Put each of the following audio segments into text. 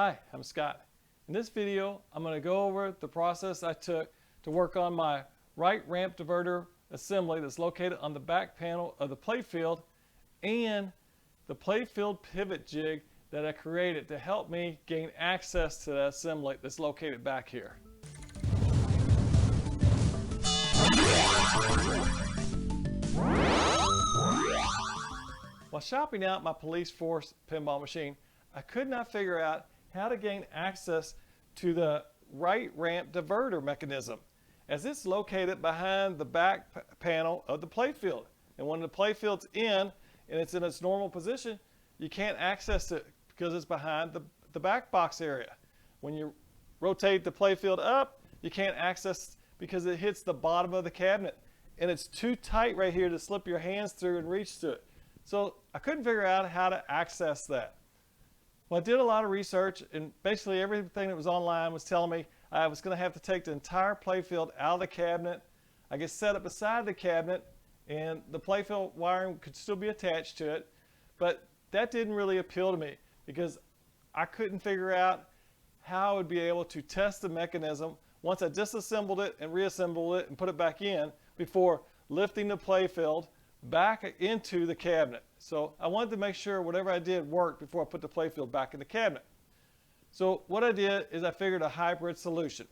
Hi, I'm Scott. In this video, I'm going to go over the process I took to work on my Right Ramp Diverter Assembly that's located on the back panel of the Playfield and the Playfield Pivot Jig that I created to help me gain access to that assembly that's located back here. While shopping out my police force pinball machine, I could not figure out how to gain access to the Right Ramp Diverter mechanism, as it's located behind the back panel of the playfield. And when the playfield's in and it's in its normal position, you can't access it because it's behind the back box area. When you rotate the playfield up, you can't access because it hits the bottom of the cabinet and it's too tight right here to slip your hands through and reach to it. So I couldn't figure out how to access that. Well, I did a lot of research, and basically everything that was online was telling me I was going to have to take the entire playfield out of the cabinet. I get set up beside the cabinet, and the playfield wiring could still be attached to it, but that didn't really appeal to me because I couldn't figure out how I would be able to test the mechanism once I disassembled it and reassembled it and put it back in before lifting the playfield back into the cabinet. So I wanted to make sure whatever I did worked before I put the playfield back in the cabinet. So what I did is I figured a hybrid solution.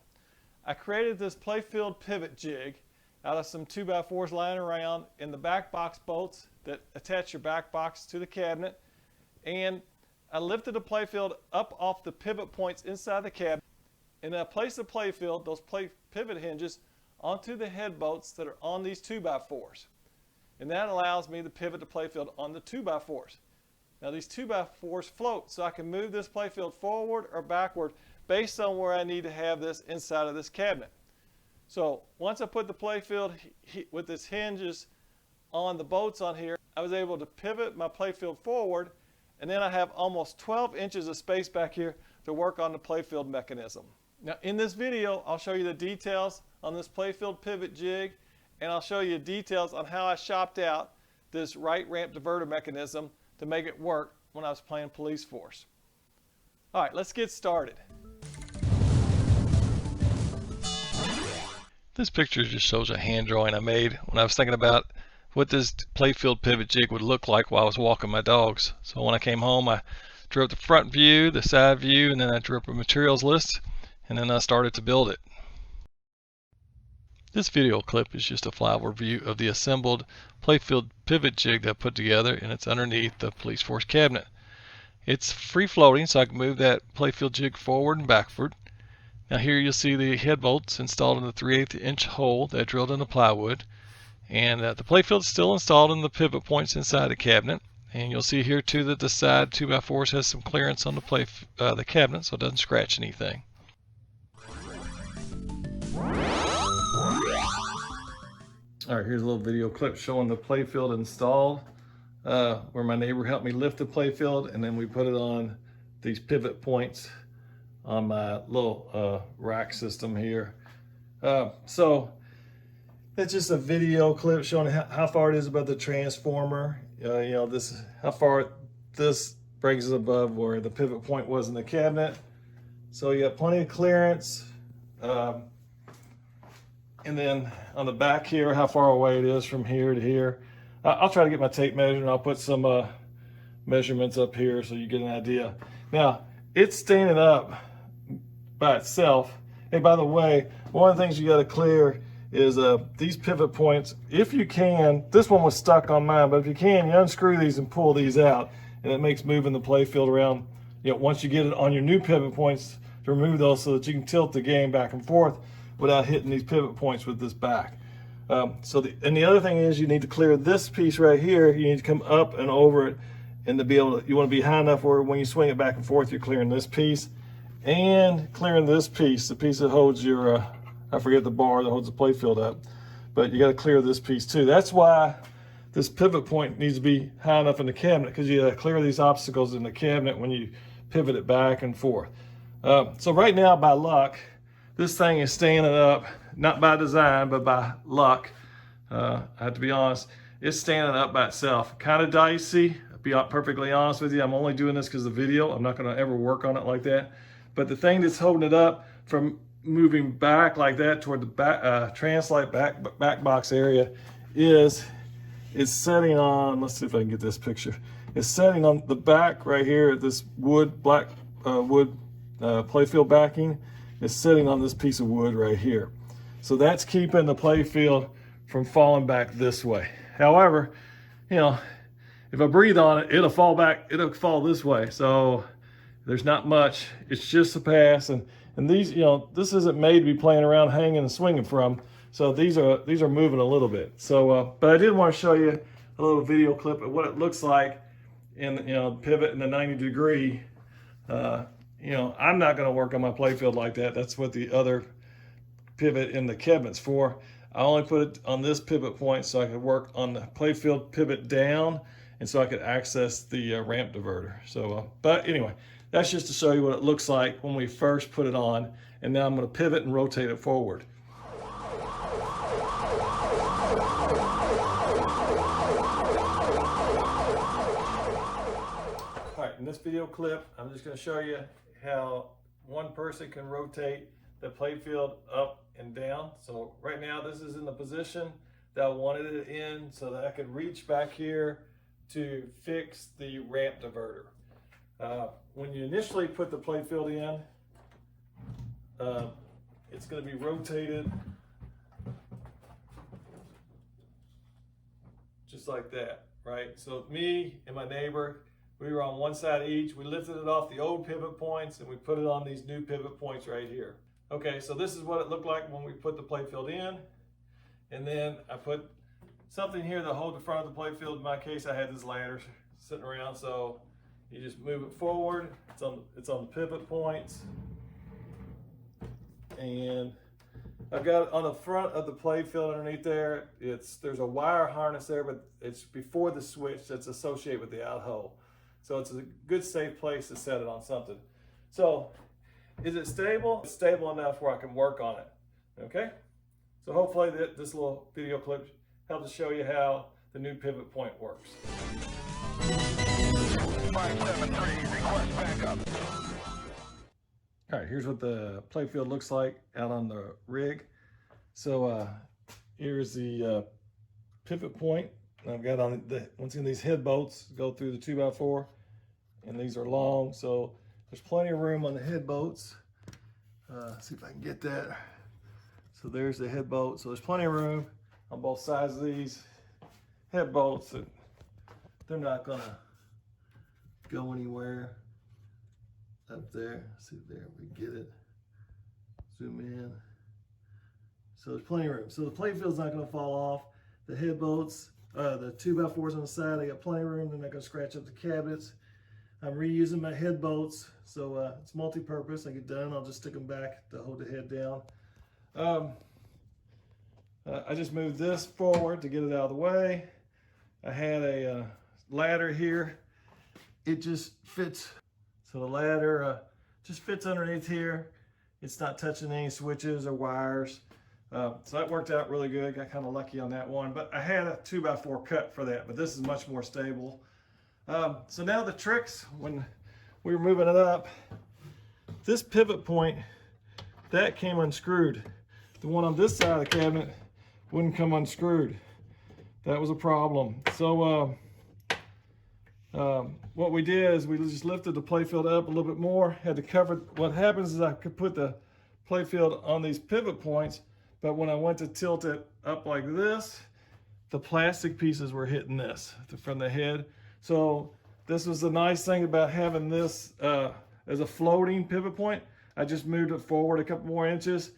I created this Playfield Pivot Jig out of some 2x4s lying around in the back box bolts that attach your back box to the cabinet, and I lifted the playfield up off the pivot points inside the cabinet, and I placed the playfield, those pivot hinges, onto the head bolts that are on these 2x4s. And that allows me to pivot the playfield on the 2x4s. Now these 2x4s float, so I can move this playfield forward or backward based on where I need to have this inside of this cabinet. So once I put the playfield with its hinges on the bolts on here, I was able to pivot my playfield forward, and then I have almost 12 inches of space back here to work on the playfield mechanism. Now in this video, I'll show you the details on this Playfield Pivot Jig, and I'll show you details on how I shopped out this Right Ramp Diverter mechanism to make it work when I was playing police force. All right, let's get started. This picture just shows a hand drawing I made when I was thinking about what this Playfield Pivot Jig would look like while I was walking my dogs. So when I came home, I drew up the front view, the side view, and then I drew up a materials list, and then I started to build it. This video clip is just a flyover view of the assembled Playfield Pivot Jig that I put together, and it's underneath the police force cabinet. It's free floating, so I can move that Playfield Jig forward and backward. Now here you'll see the head bolts installed in the 3/8 inch hole that I drilled in the plywood, and the playfield is still installed in the pivot points inside the cabinet. And you'll see here too that the side 2x4s has some clearance on the cabinet, so it doesn't scratch anything. All right, here's a little video clip showing the playfield installed, where my neighbor helped me lift the playfield, and then we put it on these pivot points on my little rack system here. So that's just a video clip showing how far it is above the transformer. This how far this brings it above where the pivot point was in the cabinet. So you got plenty of clearance. And then on the back here, how far away it is from here to here. I'll try to get my tape measure, and I'll put some measurements up here so you get an idea. Now, it's standing up by itself. Hey, by the way, one of the things you got to clear is these pivot points. If you can, this one was stuck on mine, but if you can, you unscrew these and pull these out, and it makes moving the playfield around, once you get it on your new pivot points, to remove those so that you can tilt the game back and forth without hitting these pivot points with this back. And the other thing is you need to clear this piece right here. You need to come up and over it, and to be able to, you want to be high enough where when you swing it back and forth, you're clearing this piece and clearing this piece, the piece that holds your, I forget the bar that holds the playfield up, but you got to clear this piece too. That's why this pivot point needs to be high enough in the cabinet, because you got to clear these obstacles in the cabinet when you pivot it back and forth. So right now, by luck, this thing is standing up, not by design, but by luck. I have to be honest, it's standing up by itself. Kind of dicey, be perfectly honest with you. I'm only doing this because of the video. I'm not going to ever work on it like that. But the thing that's holding it up from moving back like that toward the back, translate back box area is setting on, let's see if I can get this picture. It's setting on the back right here, this wood, black wood playfield backing is sitting on this piece of wood right here. So that's keeping the playfield from falling back this way. However, you know, if I breathe on it, it'll fall back, it'll fall this way. So there's not much, it's just a pass. And these, you know, this isn't made to be playing around, hanging and swinging from. So these are moving a little bit. So, but I did want to show you a little video clip of what it looks like in, you know, pivot in the 90-degree. You know, I'm not going to work on my playfield like that. That's what the other pivot in the cabinet's for. I only put it on this pivot point so I could work on the playfield pivot down, and so I could access the ramp diverter. So, but anyway, that's just to show you what it looks like when we first put it on. And now I'm going to pivot and rotate it forward. All right, in this video clip, I'm just going to show you how one person can rotate the playfield up and down. So right now this is in the position that I wanted it in so that I could reach back here to fix the ramp diverter. When you initially put the playfield in, it's going to be rotated just like that, right? So me and my neighbor, we were on one side each. We lifted it off the old pivot points and we put it on these new pivot points right here. Okay, so this is what it looked like when we put the playfield in. And then I put something here to hold the front of the playfield. In my case, I had this ladder sitting around, so you just move it forward. It's on the pivot points. And I've got on the front of the playfield underneath there, there's a wire harness there, but it's before the switch that's associated with the out hole. So it's a good safe place to set it on something. So is it stable? It's stable enough where I can work on it, okay? So hopefully this little video clip helps to show you how the new pivot point works. 573, request backup. All right, here's what the playfield looks like out on the rig. So here's the pivot point. I've got on once again, these head bolts go through the 2x4, and these are long, so there's plenty of room on the head bolts. See if I can get that. So there's the head bolt. So there's plenty of room on both sides of these head bolts. That they're not gonna go anywhere up there. See there, we get it. Zoom in. So there's plenty of room. So the playfield's not gonna fall off. The head bolts, the 2x4s on the side, I got plenty of room. They're not gonna scratch up the cabinets. I'm reusing my head bolts, so it's multi-purpose. I get done, I'll just stick them back to hold the head down. I just moved this forward to get it out of the way. I had a ladder here. It just fits. So the ladder just fits underneath here. It's not touching any switches or wires. So that worked out really good. Got kind of lucky on that one, but I had a 2x4 cut for that, but this is much more stable. So now the tricks, when we were moving it up, this pivot point, that came unscrewed. The one on this side of the cabinet wouldn't come unscrewed. That was a problem. So what we did is we just lifted the playfield up a little bit more, had to cover. What happens is I could put the playfield on these pivot points, but when I went to tilt it up like this, the plastic pieces were hitting this from the head. So this was the nice thing about having this as a floating pivot point. I just moved it forward a couple more inches,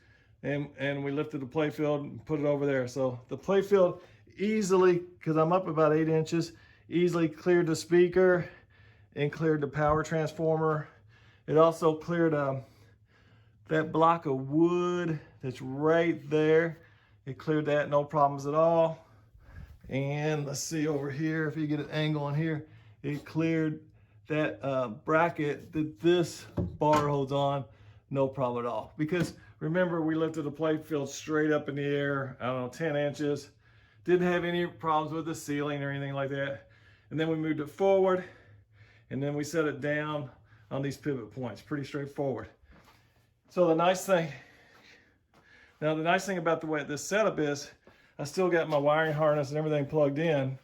and we lifted the playfield and put it over there. So the playfield easily, because I'm up about 8 inches, easily cleared the speaker and cleared the power transformer. It also cleared that block of wood that's right there. It cleared that, no problems at all. And let's see over here, if you get an angle on here, it cleared that bracket that this bar holds on, no problem at all. Because remember, we lifted the playfield straight up in the air, I don't know, 10 inches. Didn't have any problems with the ceiling or anything like that. and then we moved it forward, and then we set it down on these pivot points. Pretty straightforward. So the nice thing about the way this setup is, I still got my wiring harness and everything plugged in,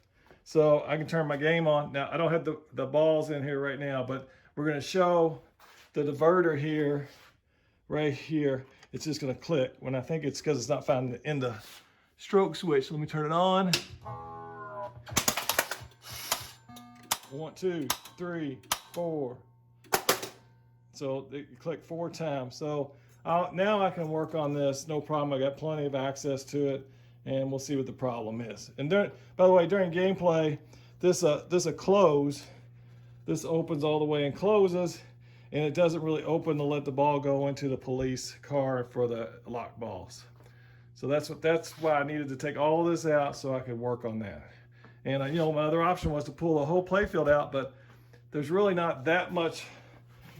so I can turn my game on. Now, I don't have the balls in here right now, but we're going to show the diverter here, right here. It's just going to click when I think it's because it's not found in the stroke switch. Let me turn it on. 1, 2, 3, 4. So it clicked 4 times. So now I can work on this, no problem. I got plenty of access to it, and we'll see what the problem is. And by the way, during gameplay, this a close. This opens all the way and closes, and it doesn't really open to let the ball go into the police car for the lock balls. So that's why I needed to take all of this out so I could work on that. And you know, my other option was to pull the whole playfield out, but there's really not that much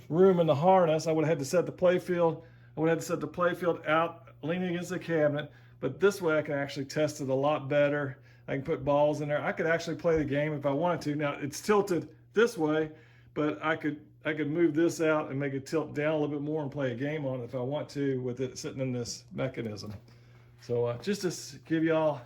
room in the harness. I would have had to set the playfield. I would have to set the playfield out, leaning against the cabinet. But this way, I can actually test it a lot better. I can put balls in there. I could actually play the game if I wanted to. Now it's tilted this way, but I could move this out and make it tilt down a little bit more and play a game on it if I want to, with it sitting in this mechanism. So just to give y'all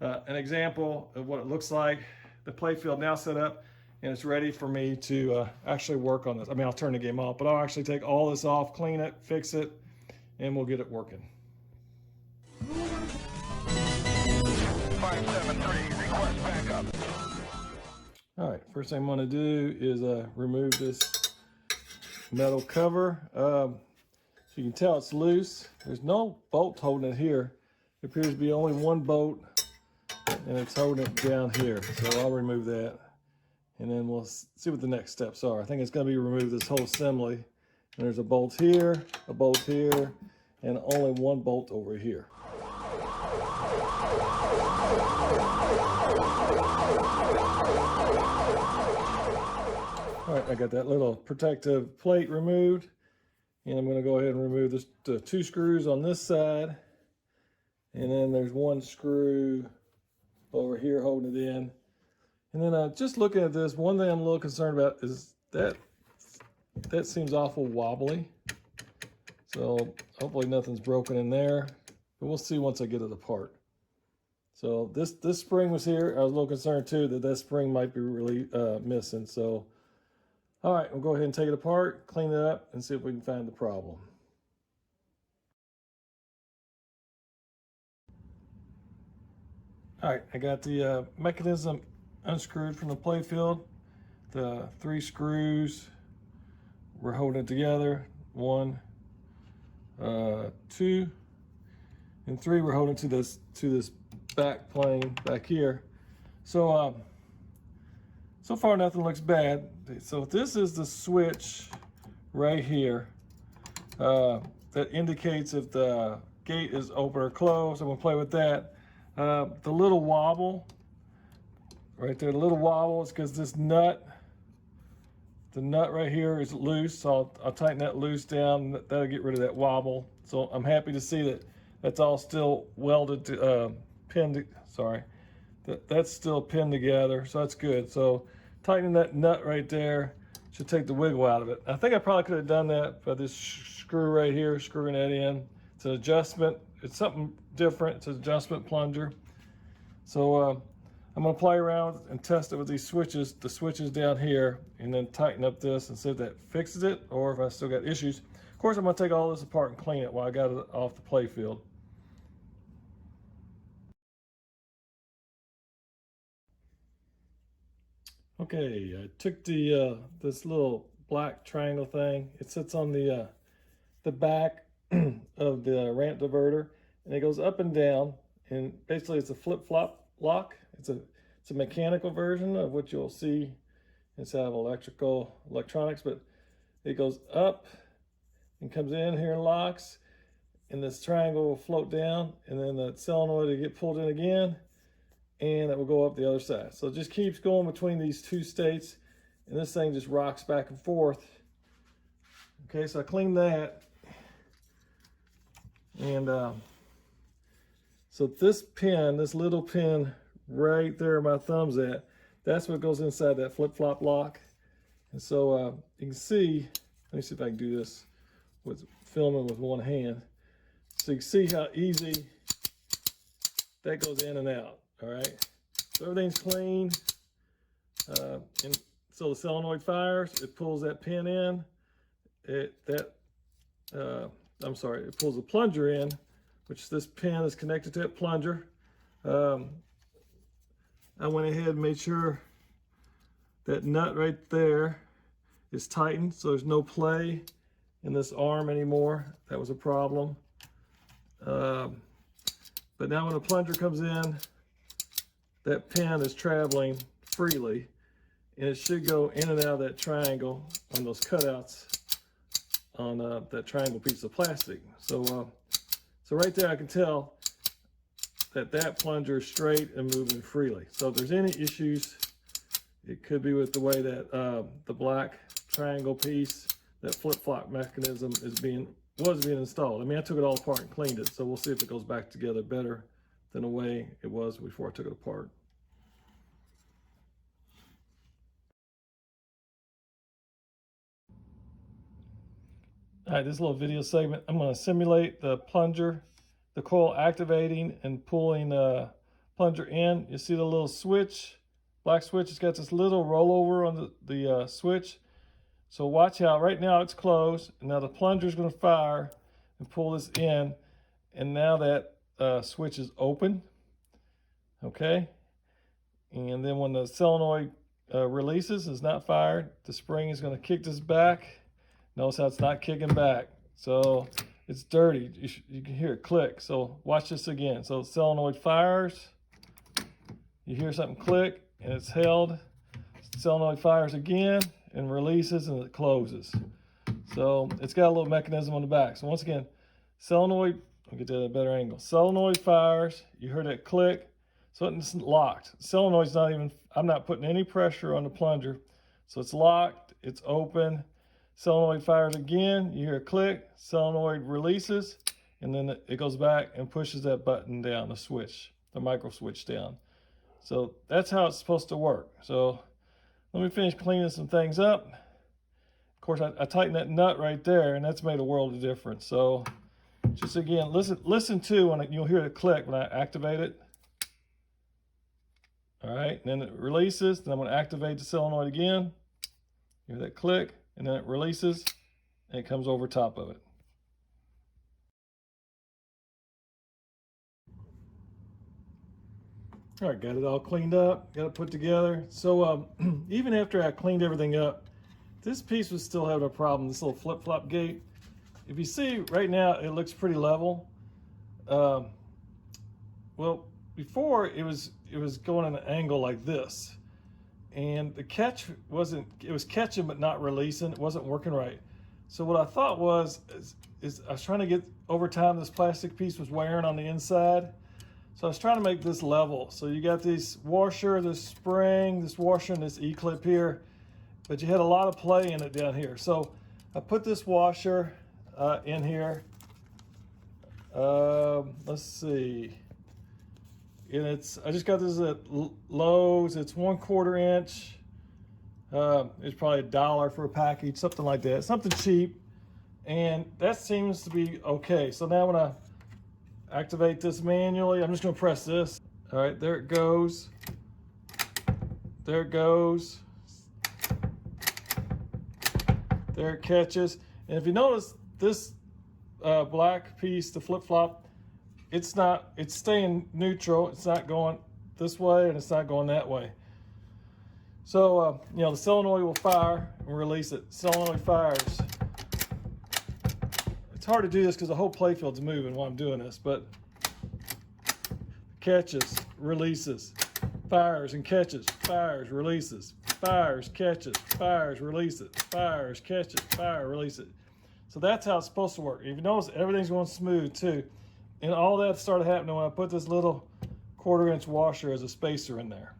an example of what it looks like, the playfield now set up, and it's ready for me to actually work on this. I mean, I'll turn the game off, but I'll actually take all this off, clean it, fix it, and we'll get it working. 573, request backup. All right, first thing I'm going to do is remove this metal cover. So you can tell it's loose. There's no bolt holding it here. There appears to be only one bolt, and it's holding it down here. So I'll remove that, and then we'll see what the next steps are. I think it's going to be remove this whole assembly. And there's a bolt here, and only one bolt over here. All right, I got that little protective plate removed, and I'm going to go ahead and remove the 2 screws on this side, and then there's 1 screw over here holding it in. And then just looking at this, one thing I'm a little concerned about is that seems awful wobbly. So hopefully nothing's broken in there, but we'll see once I get it apart. So this spring was here. I was a little concerned too that spring might be really missing. So all right, we'll go ahead and take it apart, clean it up, and see if we can find the problem. All right, I got the mechanism unscrewed from the playfield. The 3 screws, we're holding it together. 1, 2, and 3. We're holding to this back plane back here. So so far nothing looks bad. So this is the switch right here that indicates if the gate is open or closed. I'm gonna play with that. The little wobble right there, the little wobble is because this nut, the nut right here is loose. So I'll tighten that loose down. That'll get rid of that wobble. So I'm happy to see that that's all still welded to pinned. Sorry, that's still pinned together. So that's good. So tightening that nut right there should take the wiggle out of it. I think I probably could have done that by this screw right here, screwing that in. It's an adjustment. It's something different. It's an adjustment plunger. So I'm going to play around and test it with these switches, the switches down here, and then tighten up this and see if that fixes it or if I still got issues. Of course, I'm going to take all this apart and clean it while I got it off the playfield. Okay, I took the this little black triangle thing. It sits on the back of the ramp diverter, and it goes up and down. And basically, it's a flip-flop lock. It's a mechanical version of what you'll see inside of electronics, but it goes up and comes in here and locks, and this triangle will float down, and then the solenoid will get pulled in again, and it will go up the other side. So it just keeps going between these 2 states, and this thing just rocks back and forth. Okay, so I cleaned that, and so this pin, this little pin right there my thumb's at, That's what goes inside that flip-flop lock. And so you can see, let me see if I can do this with filming with one hand. So you can see how easy that goes in and out, all right? So everything's clean. And so the solenoid fires, it pulls that pin in. It pulls the plunger in, which this pin is connected to that plunger. I went ahead and made sure that nut right there is tightened, so there's no play in this arm anymore. That was a problem. But now when the plunger comes in, that pin is traveling freely, and it should go in and out of that triangle on those cutouts on that triangle piece of plastic. So right there I can tell that plunger is straight and moving freely. So if there's any issues, it could be with the way that the black triangle piece, that flip-flop mechanism was being installed. I mean, I took it all apart and cleaned it, so we'll see if it goes back together better than the way it was before I took it apart. All right, this little video segment, I'm going to simulate the plunger, the coil activating and pulling the plunger in. You see the little switch, black switch, it's got this little rollover on the switch. So watch out, right now it's closed, and now the plunger is going to fire and pull this in, and now that switch is open, okay? And then when the solenoid releases, it's not fired, the spring is going to kick this back. Notice how it's not kicking back. So it's dirty. You can hear it click. So watch this again. So the solenoid fires. You hear something click and it's held. Solenoid fires again and releases and it closes. So it's got a little mechanism on the back. So once again, solenoid, I'll get that at a better angle. Solenoid fires. You heard it click. So it's locked. Solenoid's not even, I'm not putting any pressure on the plunger. So it's locked, it's open. Solenoid fires again, you hear a click, solenoid releases, and then it goes back and pushes that button down, the switch, the micro switch down. So that's how it's supposed to work. So let me finish cleaning some things up. Of course, I tightened that nut right there, and that's made a world of difference. So just again, listen to when you'll hear it click when I activate it. All right, and then it releases, then I'm going to activate the solenoid again. You hear that click. And then it releases and it comes over top of it. All right, got it all cleaned up, got it put together. So even after I cleaned everything up, this piece was still having a problem, this little flip-flop gate. If you see right now, it looks pretty level. Well, before it was going at an angle like this. And the catch it was catching but not releasing. It wasn't working right. So what I thought was I was trying to get, over time this plastic piece was wearing on the inside. So I was trying to make this level. So you got this washer, this spring, this washer, and this E-clip here. But you had a lot of play in it down here. So I put this washer in here. Let's see. And I just got this at Lowe's. It's 1/4 inch. It's probably $1 for a package, something like that, something cheap. And that seems to be okay. So now when I activate this manually, I'm just going to press this. All right, there it goes. There it goes. There it catches. And if you notice this black piece, the flip-flop, it's staying neutral. It's not going this way and it's not going that way. So, the solenoid will fire and release it. Solenoid fires. It's hard to do this because the whole playfield's moving while I'm doing this, but catches, releases, fires and catches, fires, releases, fires, catches, fires, releases, fires, catches, fire, release it. So that's how it's supposed to work. If you notice, everything's going smooth too. And all that started happening when I put this little 1/4 inch washer as a spacer in there.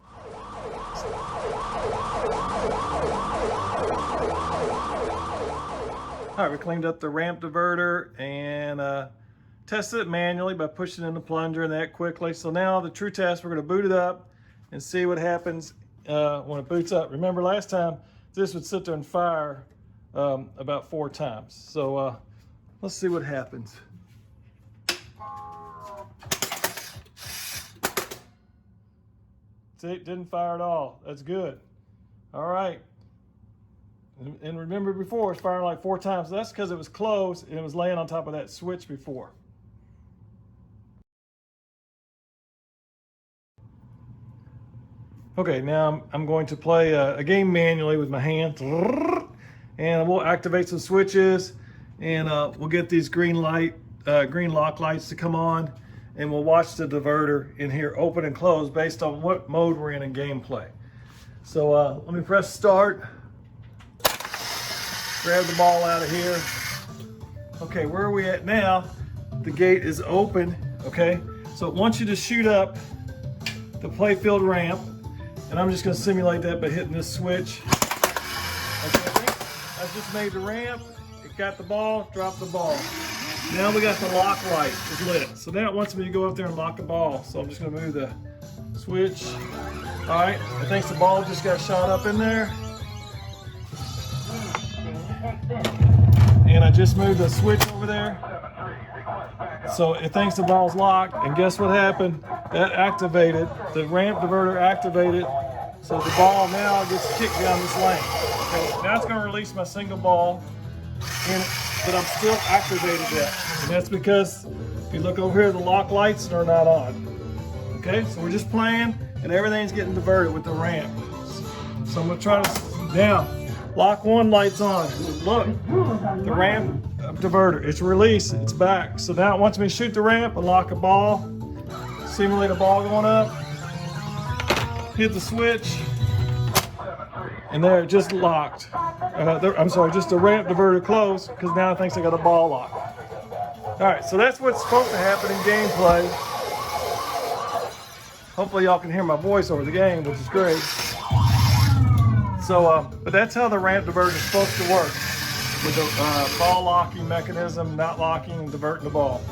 All right, we cleaned up the ramp diverter and tested it manually by pushing in the plunger and that quickly. So now the true test, we're going to boot it up and see what happens when it boots up. Remember last time this would sit there and fire about 4 times. So let's see what happens. See, it didn't fire at all. That's good. All right. And remember before, it's firing like 4 times. That's because it was closed and it was laying on top of that switch before. Okay, now I'm going to play a game manually with my hand. And we'll activate some switches and we'll get these green lock lights to come on, and we'll watch the diverter in here open and close based on what mode we're in gameplay. So let me press start. Grab the ball out of here. Okay, where are we at now? The gate is open, okay? So it wants you to shoot up the playfield ramp, and I'm just gonna simulate that by hitting this switch. Okay, I just made the ramp, it got the ball, dropped the ball. Now we got the lock light is lit. So now it wants me to go up there and lock the ball. So I'm just gonna move the switch. All right, it thinks the ball just got shot up in there. And I just moved the switch over there. So it thinks the ball's locked, and guess what happened? That activated, the ramp diverter activated, so the ball now gets kicked down this lane. Okay, now it's gonna release my single ball, but I'm still activated that. And that's because if you look over here, the lock lights are not on. Okay, so we're just playing and everything's getting diverted with the ramp. So I'm gonna try to, now, lock 1 light's on. Look, the ramp diverter, it's released, it's back. So now it wants me to shoot the ramp and lock a ball, simulate a ball going up, hit the switch, and there it just locked. I'm sorry, just the ramp diverter closed, because now it thinks I got a ball lock. All right, so that's what's supposed to happen in gameplay. Hopefully y'all can hear my voice over the game, which is great. So, but that's how the ramp diverter is supposed to work, with the ball locking mechanism, not locking and diverting the ball.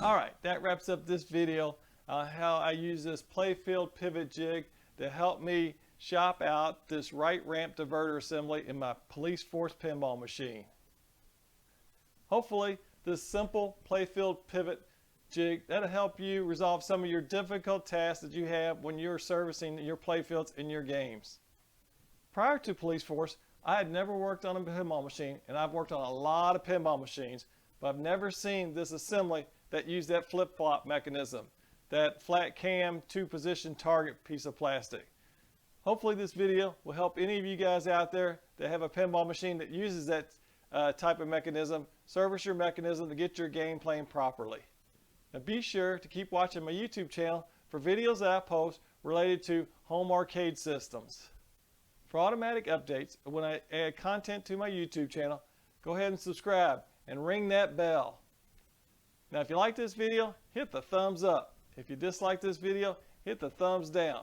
All right, that wraps up this video on how I use this Playfield Pivot Jig to help me shop out this Right Ramp Diverter Assembly in my police force pinball machine. Hopefully, this simple Playfield Pivot Jig, that'll help you resolve some of your difficult tasks that you have when you're servicing your playfields in your games. Prior to police force, I had never worked on a pinball machine, and I've worked on a lot of pinball machines, but I've never seen this assembly that used that flip-flop mechanism, that flat cam 2-position target piece of plastic. Hopefully this video will help any of you guys out there that have a pinball machine that uses that type of mechanism, service your mechanism to get your game playing properly. Now be sure to keep watching my YouTube channel for videos that I post related to home arcade systems. For automatic updates when I add content to my YouTube channel, go ahead and subscribe and ring that bell. Now if you like this video, hit the thumbs up. If you dislike this video, hit the thumbs down.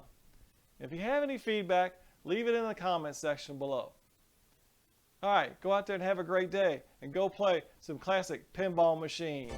If you have any feedback, leave it in the comments section below. Alright, go out there and have a great day and go play some classic pinball machines.